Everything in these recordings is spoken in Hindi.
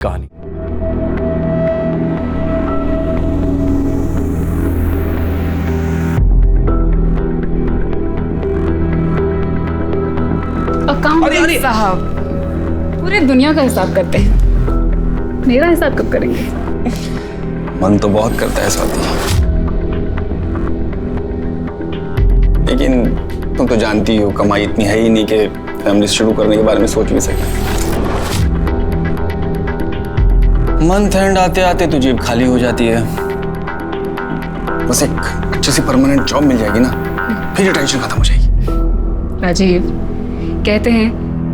कहानी। अकाउंटेंट साहब पूरे दुनिया का हिसाब करते हैं, मेरा हिसाब कब करेंगे? मन तो बहुत करता है स्वाति, लेकिन तुम तो जानती हो कमाई इतनी है ही नहीं कि फैमिली शुरू करने के बारे में सोच भी सकें। मंथ एंड आते आते तो जेब खाली हो जाती है। बस एक अच्छी सी परमानेंट जॉब मिल जाएगी ना, फिर ये टेंशन खत्म हो जाएगी। राजीव, कहते हैं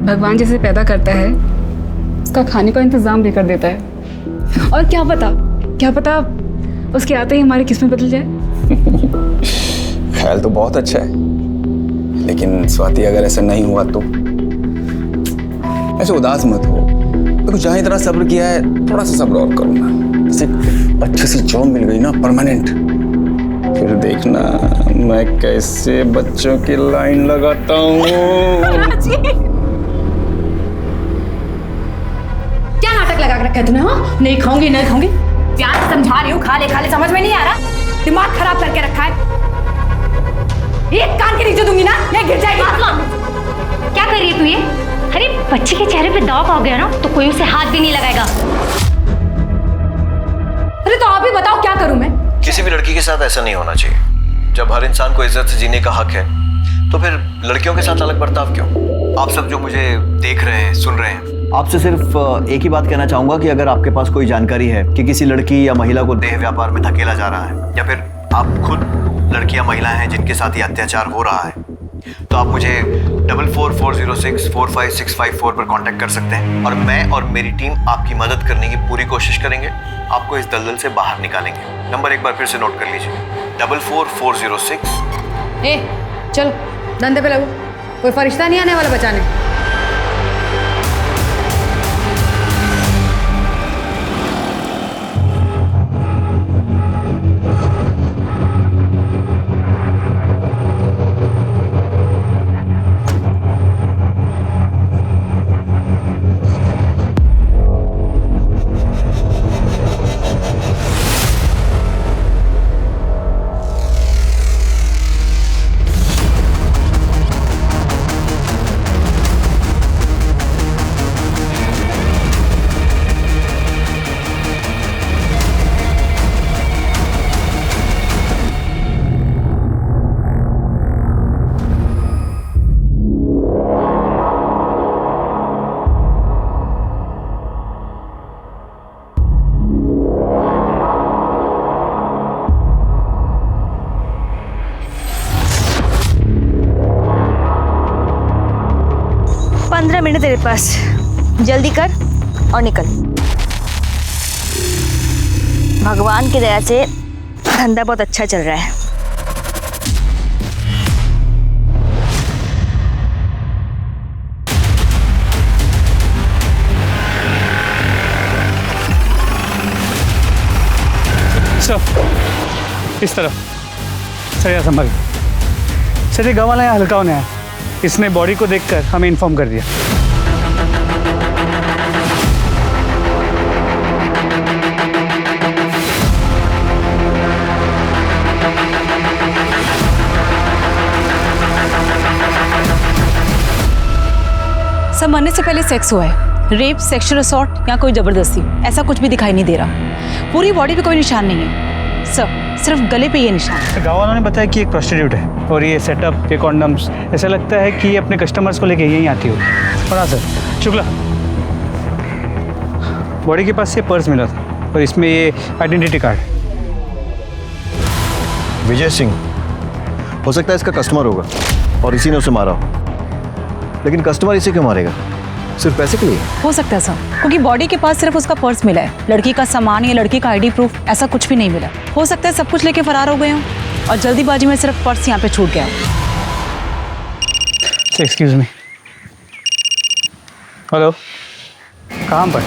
भगवान जिसे पैदा करता है उसका खाने का इंतजाम भी कर देता है, और क्या पता उसके आते ही हमारी किस्मत बदल जाए। ख्याल तो बहुत अच्छा है, लेकिन स्वाति अगर ऐसा नहीं हुआ तो ऐसे उदास मत हो। तो जहाँ इतना सब्र किया है थोड़ा सा सब्र और करो ना। जैसे अच्छी सी जॉब मिल गई ना परमानेंट, फिर देखना मैं कैसे बच्चों की लाइन लगाता हूँ। क्या नाटक लगा के रखा है तूने? हाँ, नहीं खाऊंगी प्यार से समझा रही हूँ, खा ले समझ में नहीं आ रहा, दिमाग खराब करके रखा है। एक कान के नीचे दूंगी ना, ये गिर जाएगी। क्या कर रही है तू ये? अरे बच्चे के चेहरे पे दाग आ गया ना तो कोई उसे हाथ भी नहीं लगाएगा। अरे तो आप ही बताओ क्या करूं मैं? किसी भी लड़की के साथ ऐसा नहीं होना चाहिए। जब हर इंसान को इज्जत से जीने का हक है तो फिर लड़कियों के साथ अलग बर्ताव क्यों? आप सब जो मुझे देख रहे हैं, सुन रहे हैं, आपसे सिर्फ एक ही बात कहना चाहूंगा कि अगर आपके पास कोई जानकारी है कि किसी लड़की या महिला को देह व्यापार में धकेला जा रहा है, या फिर आप खुद लड़कियां महिलाएं हैं जिनके साथ ये अत्याचार हो रहा है, तो आप मुझे 4440645654 पर कांटेक्ट कर सकते हैं और मैं और मेरी टीम आपकी मदद करने की पूरी कोशिश करेंगे, आपको इस दलदल से बाहर निकालेंगे। नंबर एक बार फिर से नोट कर लीजिए, 44406। चलो धंधे पे लगो, कोई फरिश्ता नहीं आने वाला बचाने। मिनट तेरे पास, जल्दी कर और निकल। भगवान की दया से धंधा बहुत अच्छा चल रहा है। सर इस तरफ सर, यहाँ संभाल सर। ये गाँव वाला यहाँ हल्का होने आया, इसने बॉडी को देखकर हमें इन्फॉर्म कर दिया। सब मरने से पहले सेक्स हुआ है, रेप, सेक्सुअल असॉल्ट या कोई जबरदस्ती, ऐसा कुछ भी दिखाई नहीं दे रहा। पूरी बॉडी पे कोई निशान नहीं है सर, सिर्फ गले पे ये निशान। गाँव वालों ने बताया कि एक प्रोस्टिट्यूट है और ये सेटअप, ये कॉन्डम्स, ऐसा लगता है कि ये अपने कस्टमर्स को लेके यहीं आती हो। और हाँ सर, शुक्ला, बॉडी के पास से पर्स मिला था और इसमें ये आइडेंटिटी कार्ड। विजय सिंह हो सकता है इसका कस्टमर होगा और इसी ने उसे मारा हो, लेकिन कस्टमर इसे क्यों मारेगा? सिर्फ पैसे के लिए? हो सकता है सर, क्योंकि बॉडी के पास सिर्फ उसका पर्स मिला है, लड़की का सामान या लड़की का आईडी प्रूफ ऐसा कुछ भी नहीं मिला। हो सकता है सब कुछ लेके फरार हो गए हों और जल्दीबाजी में सिर्फ पर्स यहाँ पे छूट गया। एक्सक्यूज मी, हेलो, कहाँ पर?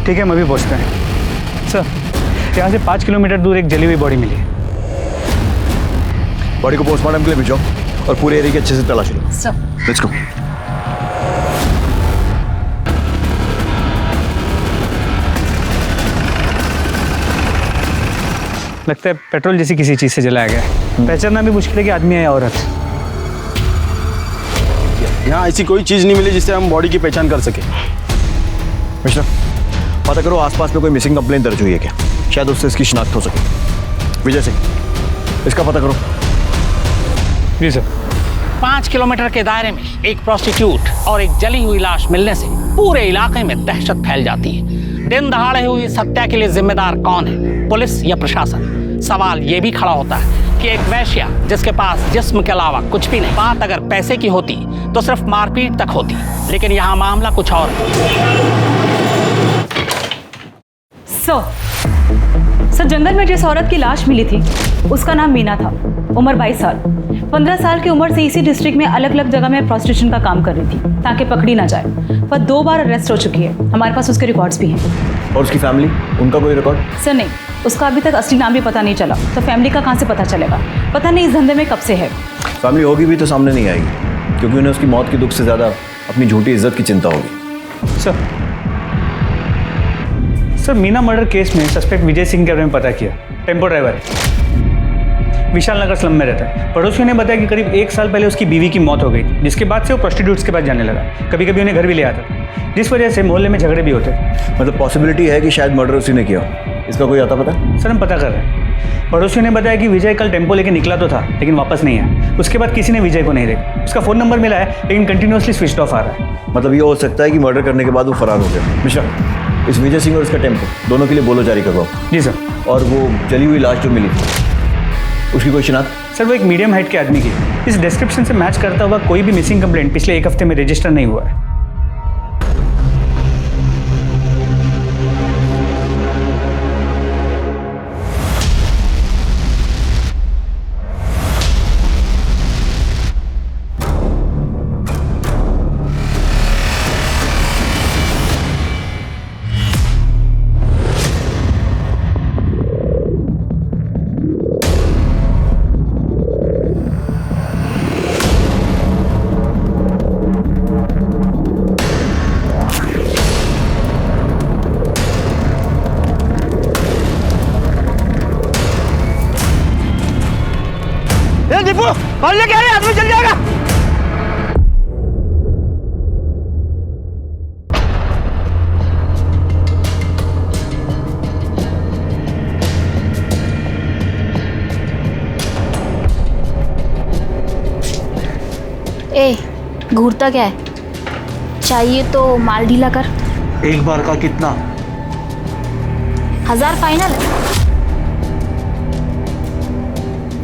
ठीक है, हम अभी पहुँचते हैं। सर, यहाँ से 5 किलोमीटर दूर एक जली हुई बॉडी मिली है। बॉडी को पोस्टमार्टम के लिए भेजो और पूरे एरिया की अच्छे से तलाशी लो। Sir, let's go. लगता है पेट्रोल जैसी किसी चीज़ से जलाया गया है। पहचानना भी मुश्किल है कि आदमी है या औरत। यहाँ ऐसी कोई चीज़ नहीं मिली जिससे हम बॉडी की पहचान कर सके। मिश्रा, पता करो आसपास में कोई मिसिंग कंप्लेंट दर्ज हुई है क्या? शायद उससे इसकी शिनाख्त हो सके। विजय सिंह, इसका पता करो। जी सर। 5 किलोमीटर के दायरे में एक प्रोस्टिट्यूट और एक जली हुई लाश मिलने से पूरे इलाके में दहशत फैल जाती है। दिन दहाड़े हुई इस हत्या के लिए जिम्मेदार कौन है, पुलिस या प्रशासन? सवाल ये भी खड़ा होता है कि एक वैश्या जिसके पास जिस्म के अलावा कुछ भी नहीं, बात अगर पैसे की होती तो सिर्फ मारपीट तक होती, लेकिन यहाँ मामला कुछ और है। सर, जंगल में जिस औरत की लाश मिली थी उसका नाम मीना था, उम्र 22 साल। 15 साल की उम्र से इसी डिस्ट्रिक्ट में अलग अलग जगह में प्रोस्टिट्यूशन का काम कर रही थी ताकि पकड़ी ना जाए। पर 2 बार अरेस्ट हो चुकी है, हमारे पास उसके रिकॉर्ड्स भी हैं। और उसकी फैमिली, उनका कोई रिकॉर्ड? सर नहीं, उसका अभी तक असली नाम भी पता नहीं चला, तो फैमिली का कहाँ से पता चलेगा? पता नहीं इस धंधे में कब से है। फैमिली होगी भी तो सामने नहीं आएगी, क्योंकि उन्हें उसकी मौत के दुख से ज़्यादा अपनी झूठी इज्जत की चिंता होगी। सर, मीना मर्डर केस में सस्पेक्ट विजय सिंह के बारे में पता किया। टेम्पो ड्राइवर है, विशाल नगर स्लम में रहता है। पड़ोसियों ने बताया कि करीब 1 साल पहले उसकी बीवी की मौत हो गई, जिसके बाद से वो प्रोस्टिट्यूट्स के पास जाने लगा। कभी कभी उन्हें घर भी ले आता था, जिस वजह से मोहल्ले में झगड़े भी होते। मतलब पॉसिबिलिटी है कि शायद मर्डर उसी ने किया। इसका कोई आता पता? सर, हम पता कर रहे हैं। पड़ोसियों ने बताया कि विजय कल टेम्पो लेके निकला तो था, लेकिन वापस नहीं आया। उसके बाद किसी ने विजय को नहीं देखा। उसका फ़ोन नंबर मिला है, लेकिन कंटिन्यूसली स्विच ऑफ आ रहा है। मतलब ये हो सकता है कि मर्डर करने के बाद वो फरार हो गया। मिश्रा, इस विजय सिंह और इसका टेम्पो दोनों के लिए बोलो जारी करवाओ। जी सर। और वो जली हुई लाश जो मिली थी, उसकी कोई शिनाख्त? सर, वो एक मीडियम हाइट के आदमी की। इस डिस्क्रिप्शन से मैच करता हुआ कोई भी मिसिंग कंप्लेंट पिछले 1 हफ्ते में रजिस्टर नहीं हुआ है। ले क्या रे, आदमी चल जाएगा। ए, घूरता क्या है? चाहिए तो माल ढीला कर। एक बार का कितना? 1000 फाइनल है।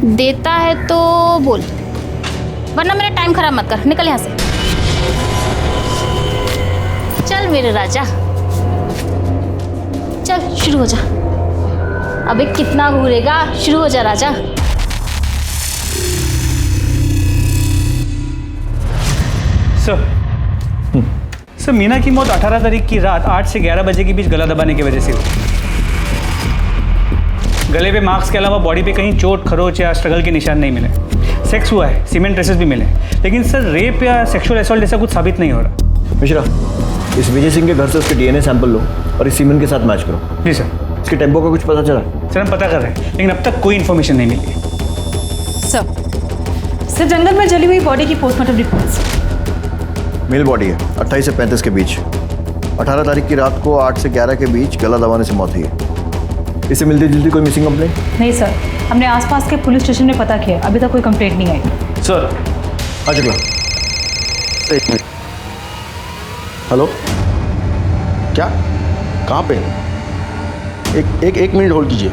देता है तो बोल, वरना मेरा टाइम खराब मत कर। निकल यहाँ से, चल मेरे राजा, चल शुरू हो जा। अबे कितना घूरेगा, शुरू हो जा राजा। सर, मीना की मौत 18 तारीख की रात 8 से 11 बजे के बीच गला दबाने की वजह से हुई। गले पे मार्क्स के अलावा बॉडी पे कहीं चोट, खरोच या स्ट्रगल के निशान नहीं मिले। सेक्स हुआ है, सीमेंट ट्रेसेस भी मिले, लेकिन सर रेप या सेक्सुअल असॉल्ट जैसा कुछ साबित नहीं हो रहा। मिश्रा, इस विजय सिंह के घर से उसके डीएनए सैंपल लो और इस सीमेंट के साथ मैच करो। जी सर। इसके टेम्पो का कुछ पता चला? सर, हम पता कर रहे हैं, लेकिन अब तक कोई इन्फॉर्मेशन नहीं मिली। सर, जंगल में जली हुई बॉडी की पोस्टमार्टम रिपोर्ट्स। मेल बॉडी है, 28 से 35 के बीच। 18 तारीख की रात को 8 से 11 के बीच गला दबाने से मौत हुई है। इससे मिलती जुलती कोई मिसिंग कंप्लेंट? नहीं सर, हमने आसपास के पुलिस स्टेशन में पता किया, अभी तक कोई कंप्लेंट नहीं आई। सर, अच्छा, एक मिनट। हेलो, क्या? कहाँ पे? एक मिनट होल्ड कीजिए।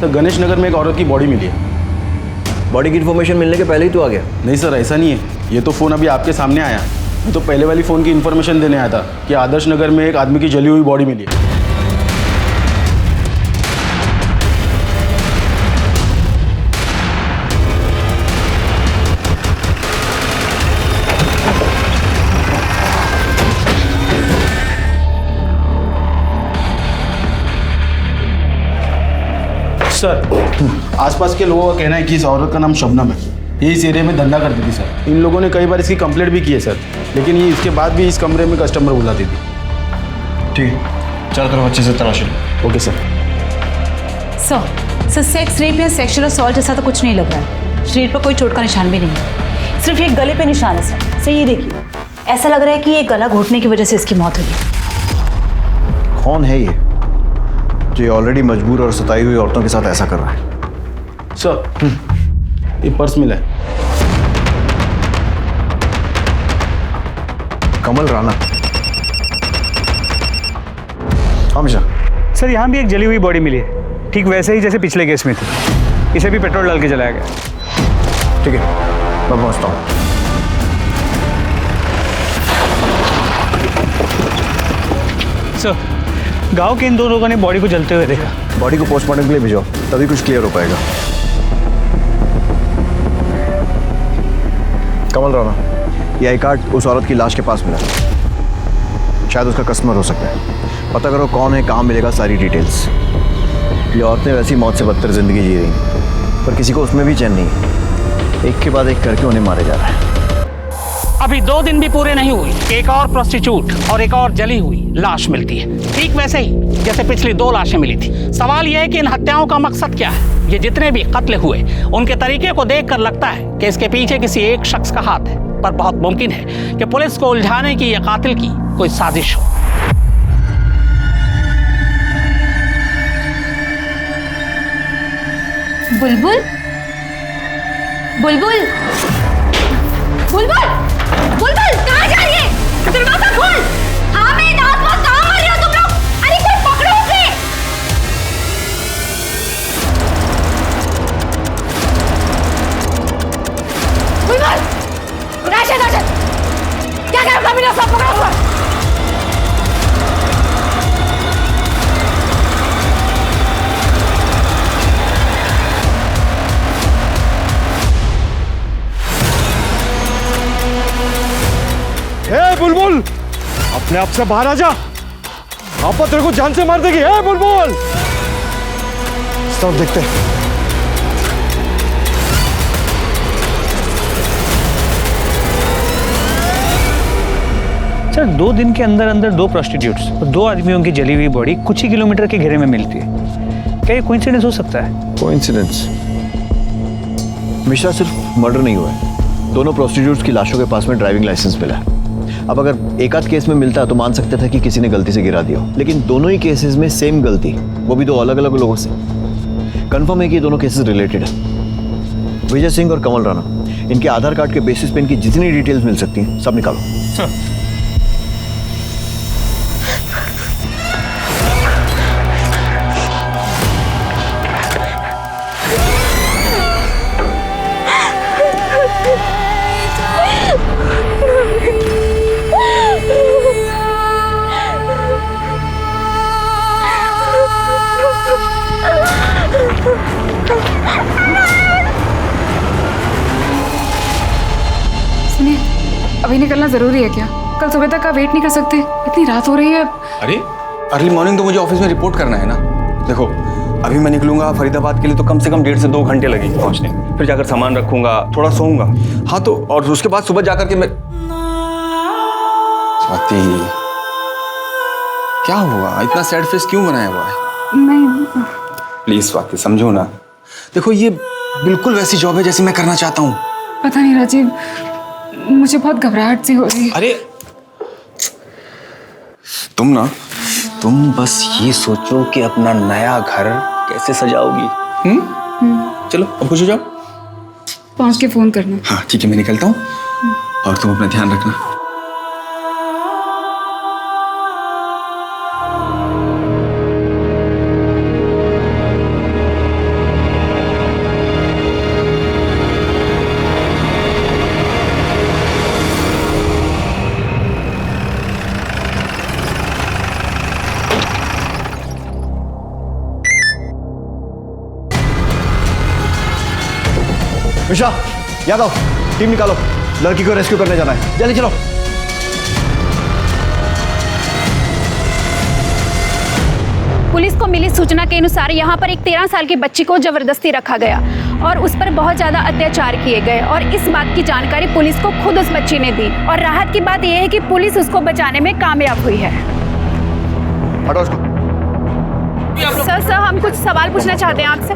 तो गणेश नगर में एक औरत की बॉडी मिली है। बॉडी की इन्फॉर्मेशन मिलने के पहले ही तो आ गया? नहीं सर, ऐसा नहीं है। ये तो फ़ोन अभी आपके सामने आया। मैं तो पहले वाली फ़ोन की इन्फॉर्मेशन देने आया था कि आदर्श नगर में एक आदमी की जली हुई बॉडी मिली है। सर, आसपास के लोगों का कहना है कि इस औरत का नाम शबनम है। ये इस एरिया में धंधा करती थी सर। इन लोगों ने कई बार इसकी कंप्लेंट भी की है सर, लेकिन ये इसके बाद भी इस कमरे में कस्टमर बुलाती थी। ठीक है, चारों तरफ अच्छे से तलाशी लो। Okay sir. Sir sex rape या सेक्सुअल असॉल्ट जैसा तो कुछ नहीं लग रहा है। शरीर पर कोई चोट का निशान भी नहीं है, सिर्फ ये गले पे निशान है सर। सर ये देखिए, ऐसा लग रहा है कि ये गला घोटने की वजह से इसकी मौत हुई। कौन है ये जो ऑलरेडी मजबूर और सताई हुई औरतों के साथ ऐसा कर रहा है? सर, ये पर्स मिला है। कमल राणा। हाँ मिश्रा। सर यहाँ भी एक जली हुई बॉडी मिली है, ठीक वैसे ही जैसे पिछले केस में थी। इसे भी पेट्रोल डाल के जलाया गया। ठीक है, मैं पहुंचता हूँ। सर, गांव के इन दो लोगों ने बॉडी को जलते हुए देखा। बॉडी को पोस्टमार्टम के लिए भेजो, तभी कुछ क्लियर हो पाएगा। कमल राणा, ये आई कार्ड उस औरत की लाश के पास मिला, शायद उसका कस्टमर हो सकता है। पता करो कौन है, कहाँ मिलेगा, सारी डिटेल्स। ये औरतें वैसी मौत से बदतर जिंदगी जी रही, पर किसी को उसमें भी चैन नहीं है। एक के बाद एक करके उन्हें मारे जा रहा है। अभी 2 दिन भी पूरे नहीं हुए, एक और प्रोस्टिट्यूट और एक और जली हुई लाश मिलती है, ठीक वैसे ही जैसे पिछली 2 लाशें मिली थी। सवाल यह है कि इन हत्याओं का मकसद क्या है? ये जितने भी कत्ल हुए, उनके तरीके को देखकर लगता है कि इसके पीछे किसी एक शख्स का हाथ है, पर बहुत मुमकिन है कि पुलिस को उलझाने की या कातिल की कोई साजिश हो। बुलबुल, बुलबुल, बुलबुल, बुलबुल, कहाँ जा रही है? दरवाजा खोल। हाँ मैं आसपास कहाँ मर रहे हो तुम लोग? अरे कोई पकड़ो उसे। बुलबुल, राशिद, राशिद, क्या कर रहा है? सब पकड़ो उसको। हे बुलबुल, अपने आप से बाहर आ जा। आपा तेरे को जान से मार देगी। हे बुलबुल, सब देखते हैं। सर 2 दिन के अंदर अंदर 2 प्रोस्टिट्यूट्स और 2 आदमियों की जली हुई बॉडी कुछ ही किलोमीटर के घेरे में मिलती है। क्या ये कोइंसिडेंस हो सकता है? कोइंसिडेंस? मिश्रा, सिर्फ मर्डर नहीं हुआ है, दोनों प्रोस्टिट्यूट्स की लाशों के पास में ड्राइविंग लाइसेंस मिला है। अब अगर एक आध केस में मिलता तो मान सकते थे कि किसी ने गलती से गिरा दिया हो, लेकिन दोनों ही केसेस में सेम गलती, वो भी 2 अलग अलग लोगों से। कंफर्म है कि ये दोनों केसेस रिलेटेड है। विजय सिंह और कमल राणा, इनके आधार कार्ड के बेसिस पे इनकी जितनी डिटेल्स मिल सकती हैं सब निकालो। सुनिए, अभी निकलना जरूरी है क्या? कल सुबह तक का वेट नहीं कर सकते? इतनी रात हो रही है। अरे अर्ली मॉर्निंग तो मुझे ऑफिस में रिपोर्ट करना है ना। देखो, अभी मैं निकलूंगा फरीदाबाद के लिए तो कम से कम 1.5 से 2 घंटे लगेंगे पहुंचने। फिर जाकर सामान रखूंगा, थोड़ा सोऊंगा। हाँ तो, और उसके बाद सुबह जाकर के मैं। स्वाति, क्या हुआ? इतना सैड फेस क्यों बनाया हुआ है? नहीं, प्लीज स्वाति, समझो ना। देखो, ये बिल्कुल वैसी जॉब है जैसी मैं करना चाहता हूँ। पता नहीं राजीव, मुझे बहुत घबराहट सी हो रही है। अरे तुम बस ये सोचो कि अपना नया घर कैसे सजाओगी। चलो अब खुश हो जाओ। पहुंच के फोन करना। हाँ ठीक है, मैं निकलता हूँ और तुम अपना ध्यान रखना। मिश्रा, यादव, टीम निकालो, लड़की को रेस्क्यू करने जाना है, जल्दी चलो। पुलिस को मिली सूचना के अनुसार यहाँ पर एक 13 साल की बच्ची को जबरदस्ती रखा गया और उस पर बहुत ज्यादा अत्याचार किए गए और इस बात की जानकारी पुलिस को खुद उस बच्ची ने दी और राहत की बात यह है कि पुलिस उसको बचाने में कामयाब हुई है। हटो उसको। सर हम कुछ सवाल पूछना चाहते हैं आपसे।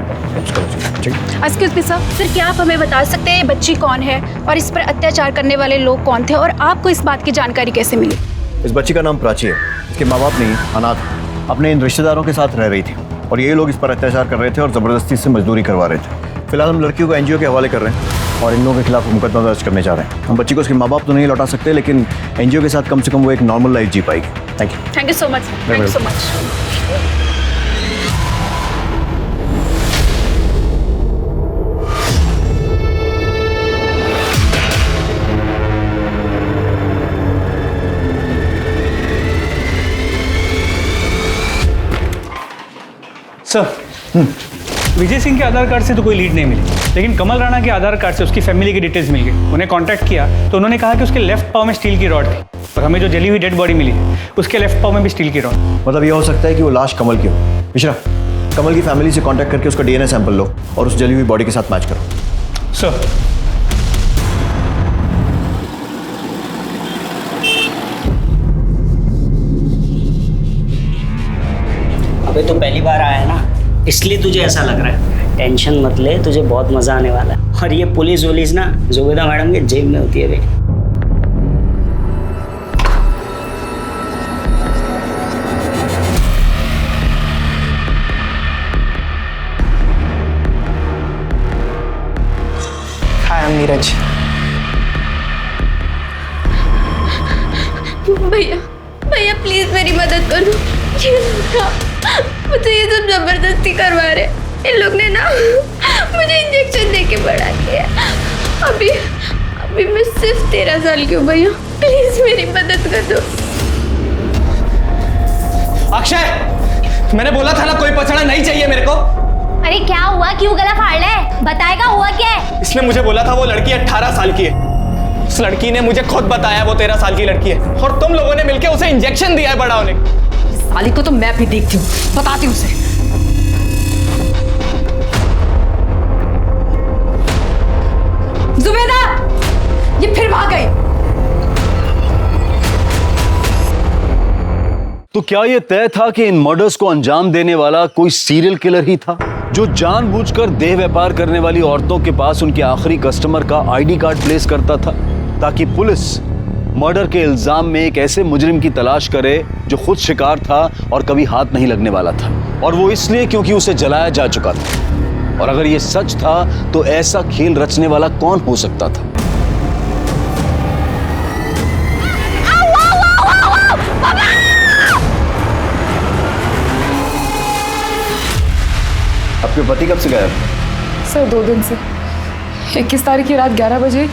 एक्सक्यूज मी सर, क्या आप हमें बता सकते हैं ये बच्ची कौन है और इस पर अत्याचार करने वाले लोग कौन थे और आपको इस बात की जानकारी कैसे मिली? इस बच्ची का नाम प्राची है। इसके माँ बाप नहीं, अनाथ, अपने इन रिश्तेदारों के साथ रह रही थी और ये लोग इस पर अत्याचार कर रहे थे और ज़बरदस्ती से मजदूरी करवा रहे थे। फिलहाल हम लड़कियों को एनजीओ के हवाले कर रहे हैं और इन लोगों के खिलाफ मुकदमा दर्ज करने जा रहे हैं। हम बच्ची को उसके माँ बाप तो नहीं लौटा सकते, लेकिन एनजीओ के साथ कम से कम वो एक नॉर्मल लाइफ जी पाएगी। Thank you. Thank you so much. Thank you so much. Sir, Vijay Singh के आधार कार्ड से तो कोई लीड नहीं मिली, लेकिन कमल राणा के आधार कार्ड से उसकी फैमिली की डिटेल्स मिल गई। उन्हें कांटेक्ट किया तो उन्होंने कहा कि उसके लेफ्ट पाँव में स्टील की रॉड थी और हमें जो जली हुई डेड बॉडी मिली उसके लेफ्ट पाँव में भी स्टील की रॉड। मतलब ये हो सकता है कि वो लाश कमल की हो। मिश्रा, कमल की फैमिली से कांटेक्ट करके उसका डीएनए सैंपल लो और उस जली हुई बॉडी के साथ मैच करो। सर, अबे तो पहली बार आया है ना, इसलिए तुझे ऐसा लग रहा है। टेंशन मत ले, तुझे बहुत मजा आने वाला है। और ये पुलिस वुलिस ना जुबेदा मैडम के जेब में होती है बे। हाय नीरज। भैया भैया प्लीज मेरी मदद करो। ये मुझे ये सब जबरदस्ती करवा रहे। इन लोग ने ना मुझे इंजेक्शन दे के बड़ा किया। अभी मैं सिर्फ 13 साल की हूँ भैया, प्लीज मेरी मदद कर दो। अक्षय, मैंने बोला था ना कोई पछाड़ा नहीं चाहिए मेरे को। अरे क्या हुआ, क्यों गला फाड़ ले? बताएगा हुआ क्या है? इसने मुझे बोला था वो लड़की 18 साल की है। उस लड़की ने मुझे खुद बताया वो 13 साल की लड़की है और तुम लोगों ने मिलकर उसे इंजेक्शन दिया है बड़ा होने। साली को तो मैं भी देखती हूँ, बताती हूँ उसे। जुबेदा, ये फिर भाग गई। तो क्या यह तय था कि इन मर्डर्स को अंजाम देने वाला कोई सीरियल किलर ही था, जो जानबूझकर देह व्यापार करने वाली औरतों के पास उनके आखिरी कस्टमर का आईडी कार्ड प्लेस करता था ताकि पुलिस मर्डर के इल्जाम में एक ऐसे मुजरिम की तलाश करे जो खुद शिकार था और कभी हाथ नहीं लगने वाला था, और वो इसलिए क्योंकि उसे जलाया जा चुका था। और अगर ये सच था तो ऐसा खेल रचने वाला कौन हो सकता था? आपके पति कब से गायब? सर 2 दिन से। 21 तारीख की रात 11 बजे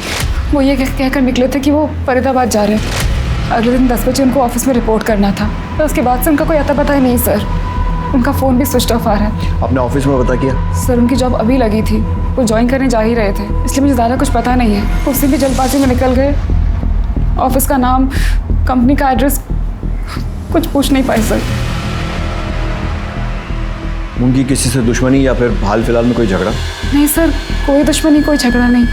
वो ये कहकर निकले थे कि वो फरीदाबाद जा रहे हैं। अगले दिन 10 बजे उनको ऑफिस में रिपोर्ट करना था। तो उसके बाद से उनका कोई अता पता ही नहीं सर। उनका फ़ोन भी स्विच ऑफ आ रहा है। आपने ऑफिस में पता किया? सर उनकी जॉब अभी लगी थी, वो ज्वाइन करने जा ही रहे थे, इसलिए मुझे ज़्यादा कुछ पता नहीं है। उससे भी जल्दबाजी में निकल गए। ऑफिस का नाम, कंपनी का एड्रेस कुछ पूछ नहीं पाए सर। उनकी किसी से दुश्मनी या फिर हाल फिलहाल में कोई झगड़ा? नहीं सर, कोई दुश्मनी, कोई झगड़ा नहीं।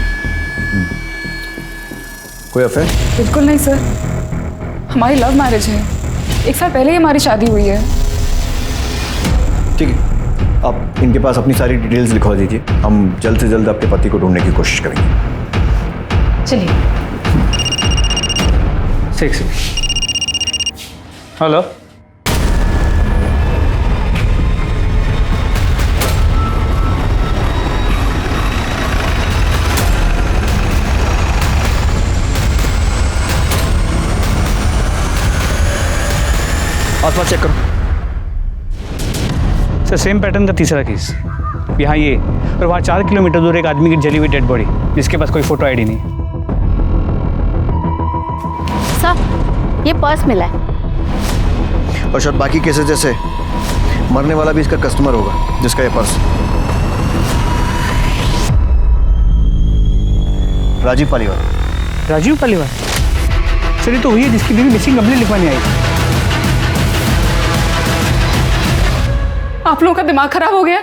कोई अफेयर? बिल्कुल नहीं सर, हमारी लव मैरिज है। 1 साल पहले ही हमारी शादी हुई है। ठीक है, आप इनके पास अपनी सारी डिटेल्स लिखवा दीजिए। हम जल्द से जल्द आपके पति को ढूंढने की कोशिश करेंगे। चलिए। हेलो, आसपास चेक करो। सर सेम पैटर्न का तीसरा केस, यहाँ ये और वहाँ 4 किलोमीटर दूर एक आदमी की जली हुई डेड बॉडी जिसके पास कोई फोटो आईडी नहीं। सर ये पर्स मिला है। और शायद बाकी केसेस जैसे मरने वाला भी इसका कस्टमर होगा जिसका ये पर्स। राजीव पालीवाल। राजीव पालीवाल? सर ये तो वही है जिसकी बीवी मिसिंग कंप्लेंट लिखवाने आई थी। आप लोगों का दिमाग खराब हो गया?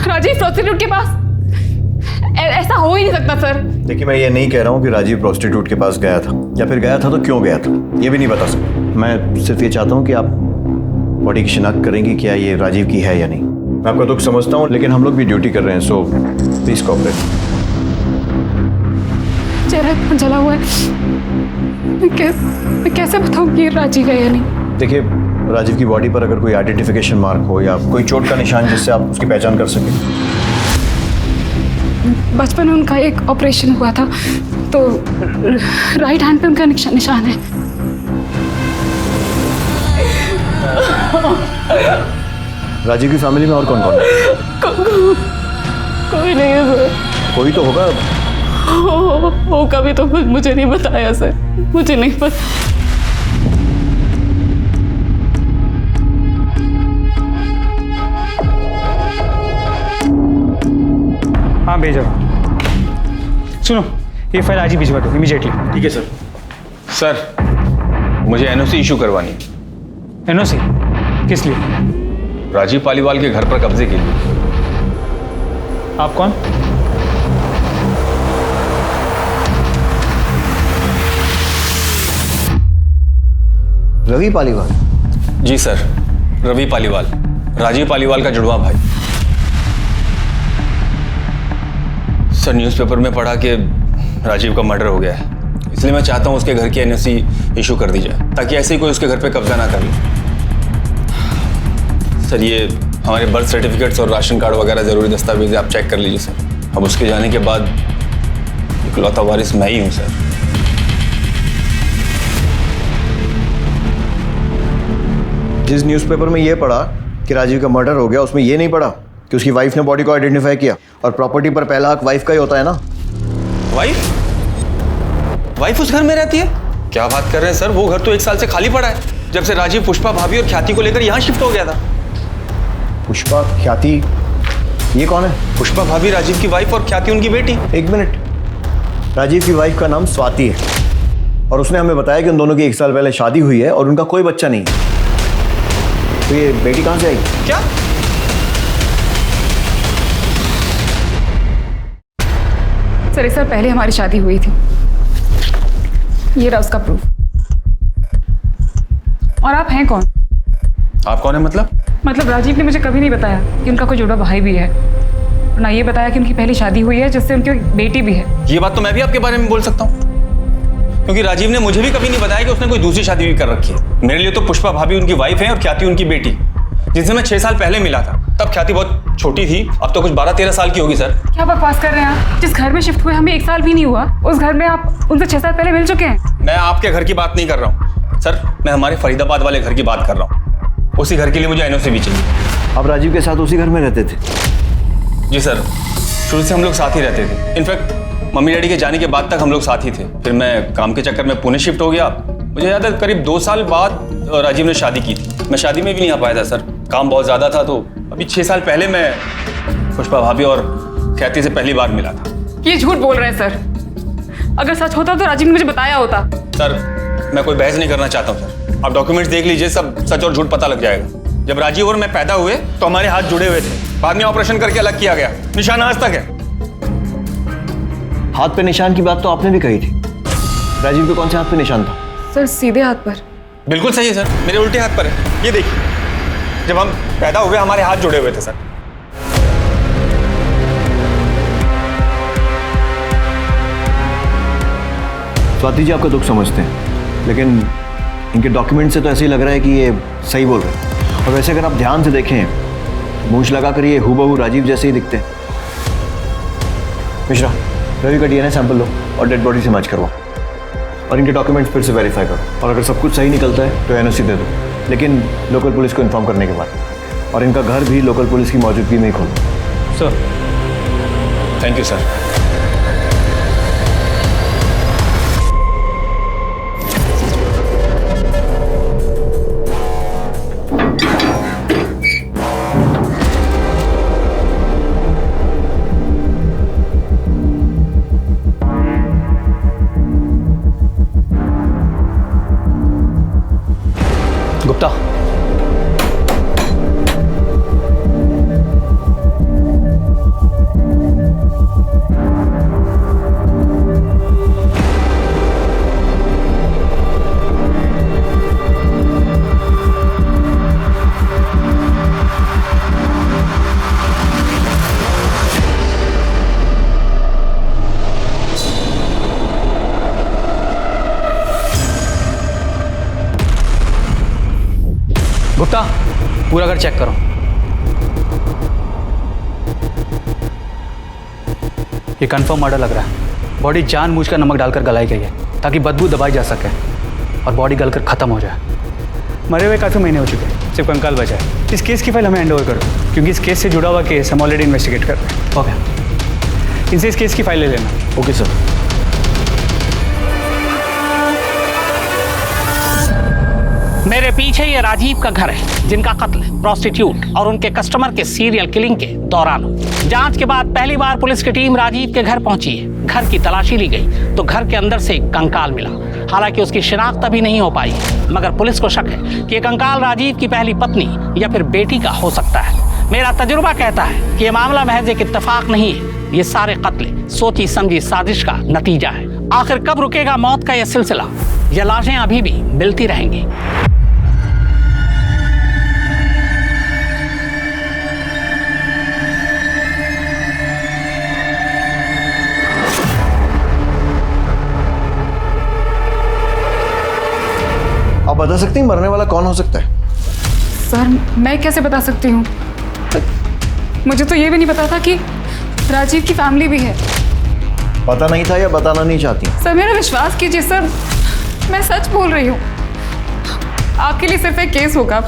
राजीव प्रोस्टिट्यूट के पास? ऐसा हो ही नहीं सकता सर। देखिए, मैं ये नहीं कह रहा हूँ कि राजीव प्रोस्टिट्यूट के पास गया था, या फिर गया था तो क्यों गया था, ये भी नहीं बता सकता। मैं सिर्फ ये चाहता हूँ कि आप बॉडी की शिनाख्त करेंगे क्या ये राजीव की है या नहीं। मैं आपका दुख समझता हूँ, लेकिन हम लोग भी ड्यूटी कर रहे हैं, सो प्लीज कोऑपरेट। चेहरा इतना जला हुआ है, मैं कैसे बताऊँ कि राजीव है या नहीं। देखिए, राजीव की बॉडी पर अगर कोई आइडेंटिफिकेशन मार्क हो या कोई चोट का निशान जिससे आप उसकी पहचान कर सकें। बचपन में उनका एक ऑपरेशन हुआ था, तो राइट हैंड पे उनका निशान है। राजीव की फैमिली में और कौन कौन है? कोई नहीं है सर। कोई तो होगा। वो कभी तो मुझे नहीं बताया सर, मुझे नहीं पता। हाँ भेजो। सुनो, ये फाइल आज ही भिजवा दो इमीडिएटली। ठीक है सर। सर, मुझे एनओसी इशू करवानी है। एनओसी किस लिए? राजीव पालीवाल के घर पर कब्जे के लिए। आप कौन? रवि पालीवाल? जी सर, रवि पालीवाल, राजीव पालीवाल का जुड़वा भाई। सर, न्यूज़पेपर में पढ़ा कि राजीव का मर्डर हो गया है, इसलिए मैं चाहता हूँ उसके घर की एनओसी इशू कर दी जाए, ताकि ऐसे ही कोई उसके घर पे कब्जा ना कर ले। सर, ये हमारे बर्थ सर्टिफिकेट्स और राशन कार्ड वगैरह ज़रूरी दस्तावेज आप चेक कर लीजिए सर। अब उसके जाने के बाद इकलौता वारिस मैं ही हूँ सर। जिस न्यूज़पेपर में ये पढ़ा कि राजीव का मर्डर हो गया, उसमें ये नहीं पढ़ा कि उसकी वाइफ ने बॉडी को आइडेंटिफाई किया, और प्रॉपर्टी पर पहला हक वाइफ का ही होता है ना। वाइफ? वाइफ उस घर में रहती है? क्या बात कर रहे हैं सर, वो घर तो 1 साल से खाली पड़ा है, जब से राजीव पुष्पा भाभी और ख्याति को लेकर यहाँ शिफ्ट हो गया था। पुष्पा, ख्याति, ये कौन है? पुष्पा भाभी राजीव की वाइफ और ख्याति उनकी बेटी। एक मिनट, राजीव की वाइफ का नाम स्वाति है, और उसने हमें बताया कि उन दोनों की 1 साल पहले शादी हुई है और उनका कोई बच्चा नहीं है। तो ये बेटी कहाँ से आई? क्या? सर, 1 साल पहले हमारी शादी हुई थी, ये रहा उसका प्रूफ। और आप हैं कौन? आप कौन है मतलब? मतलब राजीव ने मुझे कभी नहीं बताया कि उनका कोई जुड़वा भाई भी है, और ना ये बताया कि उनकी पहली शादी हुई है जिससे उनकी बेटी भी है। ये बात तो मैं भी आपके बारे में बोल सकता हूँ, क्योंकि राजीव ने मुझे भी कभी नहीं बताया कि उसने कोई दूसरी शादी भी कर रखी है। मेरे लिए तो पुष्पा भाभी उनकी वाइफ है और ख्याति उनकी बेटी, जिनसे मैं 6 साल पहले मिला था। तब ख्याति बहुत छोटी थी, अब तो कुछ 12-13 साल की होगी सर। क्या बकवास कर रहे हैं आप? जिस घर में शिफ्ट हुए हमें 1 साल भी नहीं हुआ, उस घर में आप उनसे 6 साल पहले मिल चुके हैं। मैं आपके घर की बात नहीं कर रहा हूँ सर, मैं हमारे फरीदाबाद वाले घर की बात कर रहा हूँ। उसी घर के लिए मुझे एनओसी भी चाहिए। आप राजीव के साथ उसी घर में रहते थे? जी सर, शुरू से हम लोग साथ ही रहते थे। इनफैक्ट मम्मी डैडी के जाने के बाद तक हम लोग साथ ही थे। फिर मैं काम के चक्कर में पुणे शिफ्ट हो गया। मुझे याद है करीब 2 साल बाद राजीव ने शादी की थी। मैं शादी में भी नहीं आ पाया था सर, काम बहुत ज़्यादा था। तो अभी 6 साल पहले मैं पुष्पा भाभी और ख्याति से पहली बार मिला था। ये झूठ बोल रहे हैं सर। अगर सच होता तो राजीव ने मुझे बताया होता। सर, मैं कोई बहस नहीं करना चाहता हूँ सर, आप डॉक्यूमेंट्स देख लीजिए, सब सच और झूठ पता लग जाएगा। जब राजीव और मैं पैदा हुए तो हमारे हाथ जुड़े हुए थे, बाद में ऑपरेशन करके अलग किया गया, निशान आज तक है। हाथ पे निशान की बात तो आपने भी कही थी, राजीव के कौन से हाथ पे निशान था? सर, सीधे हाथ पर। बिल्कुल सही है सर, मेरे उल्टे हाथ पर है। ये देखिए, जब हम पैदा हुए हमारे हाथ जुड़े हुए थे सर। स्वाति जी आपका दुख समझते हैं, लेकिन इनके डॉक्यूमेंट से तो ऐसे ही लग रहा है कि ये सही बोल रहे हैं। और वैसे अगर आप ध्यान से देखें, मूंछ लगाकर ये हूबहू राजीव जैसे ही दिखते हैं। मिश्रा, रवि का डीएनए सैंपल लो और डेड बॉडी से मैच करवाओ, और इनके डॉक्यूमेंट्स फिर से वेरीफाई करो, और अगर सब कुछ सही निकलता है तो एनओसी दे दो, लेकिन लोकल पुलिस को इन्फॉर्म करने के बाद। और इनका घर भी लोकल पुलिस की मौजूदगी में ही खोलो। Sir, thank you sir. Gupta, Gupta, पूरा घर चेक करो। ये कंफर्म मर्डर लग रहा है। बॉडी जानबूझकर नमक डालकर गलाई गई है ताकि बदबू दबाई जा सके और बॉडी गलकर खत्म हो जाए। मरे हुए काफ़ी महीने हो चुके हैं, सिर्फ कंकाल बचा है। इस केस की फाइल हमें हैंड ओवर करो, क्योंकि इस केस से जुड़ा हुआ केस हम ऑलरेडी इन्वेस्टिगेट कर रहे हैं। ओके, इनसे इस केस की फाइल ले लेना। Okay sir. मेरे पीछे ये राजीव का घर है, जिनका कत्ल प्रोस्टिट्यूट और उनके कस्टमर के सीरियल किलिंग के दौरान हुआ। जांच के बाद पहली बार पुलिस की टीम राजीव के घर पहुंची है। घर की तलाशी ली गई तो घर के अंदर से एक कंकाल मिला। हालांकि उसकी शिनाख्त अभी नहीं हो पाई, मगर पुलिस को शक है कि ये कंकाल राजीव की पहली पत्नी या फिर बेटी का हो सकता है। मेरा तजुर्बा कहता है कि ये मामला महज एक इत्तेफाक नहीं है, ये सारे कत्ल सोची समझी साजिश का नतीजा है। आखिर कब रुकेगा मौत का यह सिलसिला? ये लाशें अभी भी मिलती रहेंगी। आप बता सकती हैं मरने वाला कौन हो सकता है? सर मैं कैसे बता सकती हूँ? मुझे तो ये भी नहीं पता था कि राजीव की फैमिली भी है। पता नहीं था या बताना नहीं चाहती? सर मेरा विश्वास कीजिए सर, मैं सच बोल रही हूँ। आपके लिए सिर्फ एक केस होगा,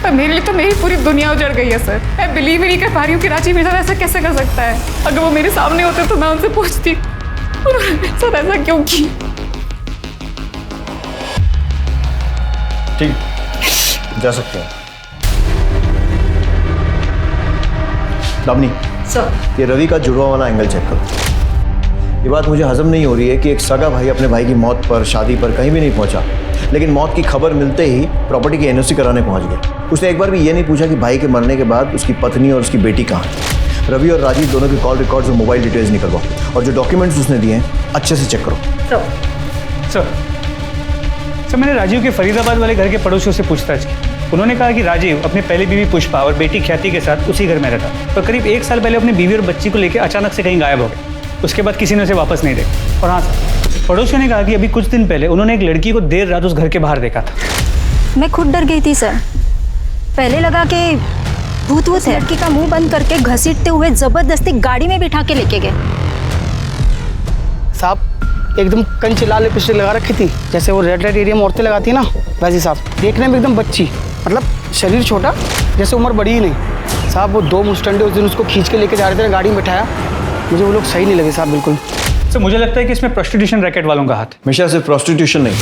पर मेरे लिए तो मेरी पूरी दुनिया उजड़ गई है सर। मैं बिलीव ही नहीं कर पा रही हूँ कि राजीव मेरे साथ ऐसा कैसे कर सकता है। अगर वो मेरे सामने होते तो मैं उनसे पूछती उन्होंने मेरे साथ ऐसा क्यों किया। ठीक, जा सकते हैं। दामिनी सर, ये रवि का जुड़वा वाला एंगल चेक करो। ये बात मुझे हजम नहीं हो रही है कि एक सगा भाई अपने भाई की मौत पर, शादी पर कहीं भी नहीं पहुंचा, लेकिन मौत की खबर मिलते ही प्रॉपर्टी की एनओसी कराने पहुंच गया। उसने एक बार भी ये नहीं पूछा कि भाई के मरने के बाद उसकी पत्नी और उसकी बेटी कहाँ है। रवि और राजीव दोनों के कॉल रिकॉर्ड्स और मोबाइल डिटेल्स निकलवाओ और जो डॉक्यूमेंट्स उसने दिए हैं अच्छे से चेक करो। सर मैंने राजीव के फरीदाबाद वाले घर के पड़ोसियों से पूछताछ की। उन्होंने कहा कि राजीव अपनी पहली बीवी पुष्पा और बेटी ख्याति के साथ उसी घर में रहता, पर करीब 1 साल पहले अपनी बीवी और बच्ची को लेकर अचानक से कहीं गायब हो गया। उसके बाद किसी ने उसे वापस नहीं देखा। और हाँ सर, पड़ोसियों ने कहा कि अभी कुछ दिन पहले उन्होंने एक लड़की को देर रात उस घर के बाहर देखा था। मैं खुद डर गई थी सर। पहले लगा कि भूत है। लड़की का मुंह बंद करके घसीटते हुए जबरदस्ती गाड़ी में बिठा के लेके गए। साहब एकदम कंच लाल लिपस्टिक लगा रखी थी, जैसे वो रेड लाइट एरिया में औरतें लगाती है ना, वैसे साहब। देखने में एकदम बच्ची, मतलब शरीर छोटा, जैसे उम्र बड़ी ही नहीं। साहब वो 2 मुस्टंडे उस दिन उसको खींच के लेके जा रहे थे, गाड़ी में बैठाया। मुझे वो लोग सही नहीं लगे साहब, बिल्कुल। सर मुझे लगता है कि इसमें प्रोस्टिट्यूशन रैकेट वालों का हाथ। हमेशा सिर्फ प्रोस्टिट्यूशन नहीं,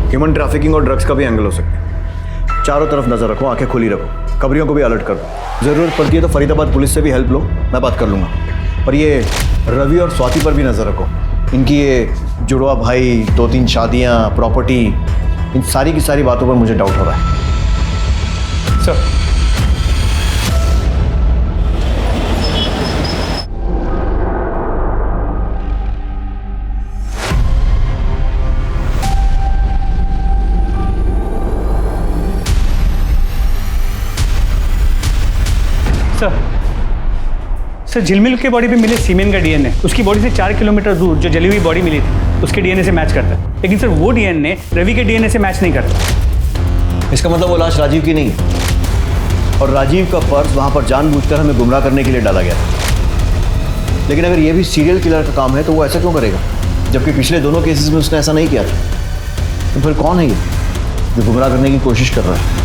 ह्यूमन ट्रैफिकिंग और ड्रग्स का भी एंगल हो सकता है। चारों तरफ नजर रखो, आंखें खुली रखो, खबरियों को भी अलर्ट करो। जरूरत पड़ती है तो फरीदाबाद पुलिस से भी हेल्प लो, मैं बात कर लूँगा। पर ये रवि और स्वाति पर भी नजर रखो। इनकी ये जुड़वा भाई, 2-3 शादियाँ, प्रॉपर्टी, इन सारी की सारी बातों पर मुझे डाउट हो रहा है। सर सर झिलमिल के बॉडी पे मिले सीमेन का डीएनए उसकी बॉडी से 4 किलोमीटर दूर जो जली हुई बॉडी मिली थी उसके डीएनए से मैच करता है, लेकिन सर वो डीएनए रवि के डीएनए से मैच नहीं करता। इसका मतलब वो लाश राजीव की नहीं है और राजीव का पर्स वहां पर जानबूझकर हमें गुमराह करने के लिए डाला गया था। लेकिन अगर ये भी सीरियल किलर का काम है तो वो ऐसा क्यों करेगा, जबकि पिछले दोनों केसेस में उसने ऐसा नहीं किया था। तो फिर कौन है ये जो गुमराह करने की कोशिश कर रहा है?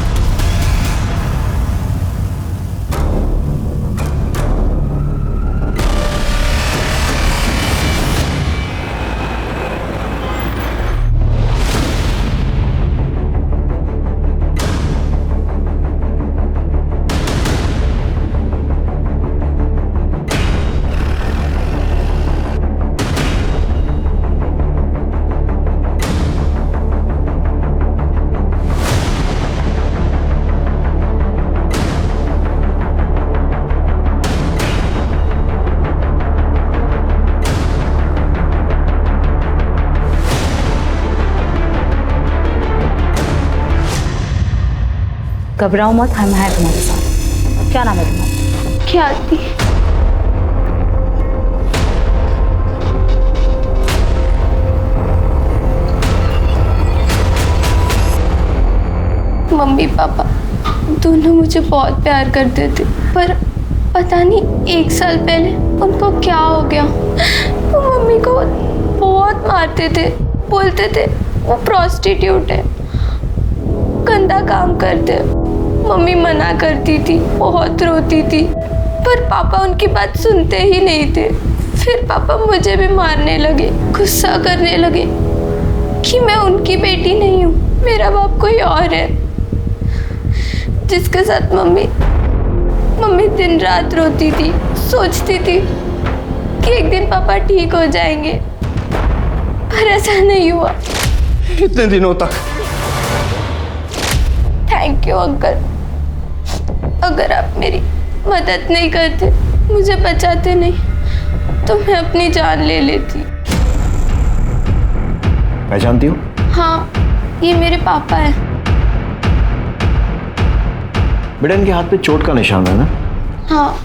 घबराओ मत, हम हैं तुम्हारे साथ। क्या नाम है तुम्हारा? ख्याति। मम्मी पापा दोनों मुझे बहुत प्यार करते थे, पर पता नहीं 1 साल पहले उनको क्या हो गया। वो मम्मी को बहुत मारते थे, बोलते थे वो प्रोस्टिट्यूट है, गंदा काम करते। मम्मी मना करती थी, बहुत रोती थी, पर पापा उनकी बात सुनते ही नहीं थे। फिर पापा मुझे भी मारने लगे, गुस्सा करने लगे कि मैं उनकी बेटी नहीं हूँ, मेरा बाप कोई और है, जिसके साथ मम्मी दिन रात रोती थी। सोचती थी कि एक दिन पापा ठीक हो जाएंगे, पर ऐसा नहीं हुआ। कितने दिनों तक? Thank you uncle. अगर आप मेरी मदद नहीं करते, मुझे बचाते नहीं, तो मैं अपनी जान ले लेती। पहचानती हो? हाँ, ये मेरे पापा हैं। बेटा इनके हाथ पे चोट का निशान है ना? हाँ।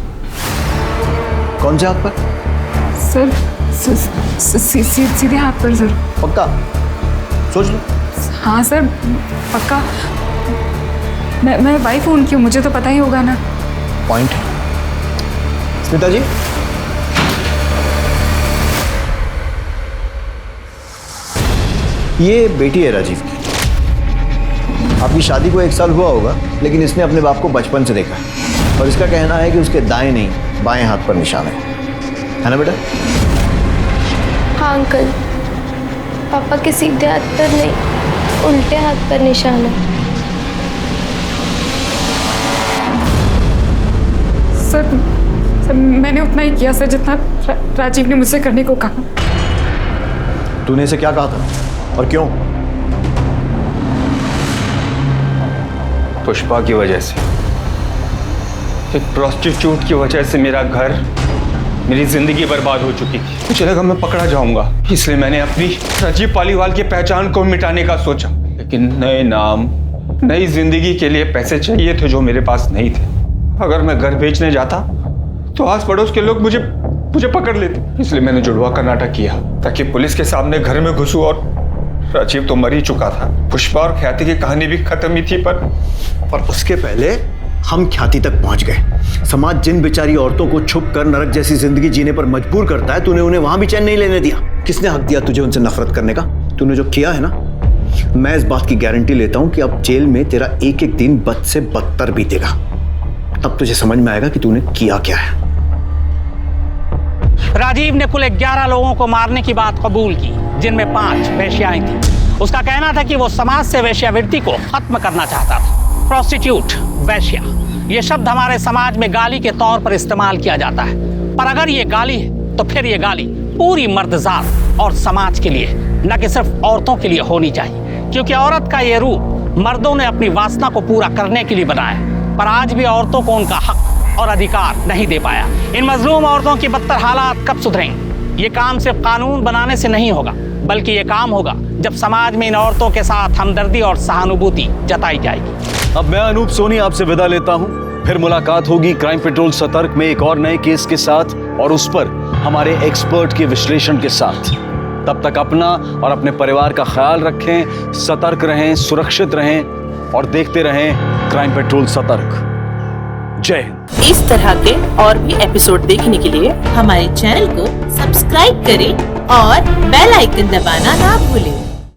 कौन से हाथ पर? सर सीधे हाथ पर सर। पक्का? सोच लो। हाँ सर पक्का। मैं वाइफ हूँ उनकी, मुझे तो पता ही होगा ना। पॉइंट। स्मिता जी, ये बेटी है राजीव की। आपकी शादी को 1 साल हुआ होगा, लेकिन इसने अपने बाप को बचपन से देखा है और इसका कहना है कि उसके दाएं नहीं बाएं हाथ पर निशान है ना बेटा? हाँ अंकल, पापा के सीधे हाथ पर नहीं, उल्टे हाथ पर निशान है। सर मैंने उतना ही किया सर जितना राजीव ने मुझसे करने को कहा। तूने इसे क्या कहा था और क्यों? पुष्पा की वजह से, एक प्रोस्टिट्यूट की वजह से मेरा घर, मेरी जिंदगी बर्बाद हो चुकी थी। मुझे लगा मैं पकड़ा जाऊंगा, इसलिए मैंने अपनी राजीव पालीवाल की पहचान को मिटाने का सोचा। लेकिन नए नाम, नई जिंदगी के लिए पैसे चाहिए थे जो मेरे पास नहीं थे। अगर मैं घर बेचने जाता तो आस पड़ोस के लोग मुझे पकड़ लेते, इसलिए मैंने जुड़वा का नाटक किया ताकि पुलिस के सामने घर में घुसूं। और राजीव तो मर ही चुका था, पुष्पा और ख्याति की कहानी भी खत्म ही थी, पर उसके पहले हम ख्याति तक पहुंच गए। समाज जिन बेचारी औरतों को छुप कर नरक जैसी जिंदगी जीने पर मजबूर करता है, तूने उन्हें वहां भी चैन नहीं लेने दिया। किसने हक दिया तुझे उनसे नफरत करने का? तूने जो किया है ना, मैं इस बात की गारंटी लेता हूं कि अब जेल में तेरा एक एक दिन बद से बदतर बीतेगा। तब तुझे समझ में आएगा कि तूने किया क्या है। राजीव ने कुल 11 लोगों को मारने की बात कबूल की, जिनमें 5 वेश्याएं थी। उसका कहना था कि वो समाज से वेश्यावृत्ति को खत्म करना चाहता था। प्रोस्टिट्यूट, वेश्या, ये शब्द हमारे समाज में गाली के तौर पर इस्तेमाल किया जाता है, पर अगर ये गाली है तो फिर ये गाली पूरी मर्दजात और समाज के लिए, न कि सिर्फ औरतों के लिए होनी चाहिए, क्योंकि औरत का ये रूप मर्दों ने अपनी वासना को पूरा करने के लिए बनाया, पर आज भी औरतों को उनका हक और अधिकार नहीं दे पाया। इन मजलूम औरतों की बदतर हालात कब सुधरेंगे? ये काम सिर्फ कानून बनाने से नहीं होगा, बल्कि ये काम होगा जब समाज में इन औरतों के साथ हमदर्दी और सहानुभूति जताई जाएगी। अब मैं अनूप सोनी आपसे विदा लेता हूं। फिर मुलाकात होगी क्राइम पेट्रोल सतर्क में एक और नए केस के साथ और उस पर हमारे एक्सपर्ट के विश्लेषण के साथ। तब तक अपना और अपने परिवार का ख्याल रखें, सतर्क रहें, सुरक्षित रहें और देखते रहें क्राइम पेट्रोल सतर्क। जय हिंद। इस तरह के और भी एपिसोड देखने के लिए हमारे चैनल को सब्सक्राइब करें और बेल आइकन दबाना ना भूलें।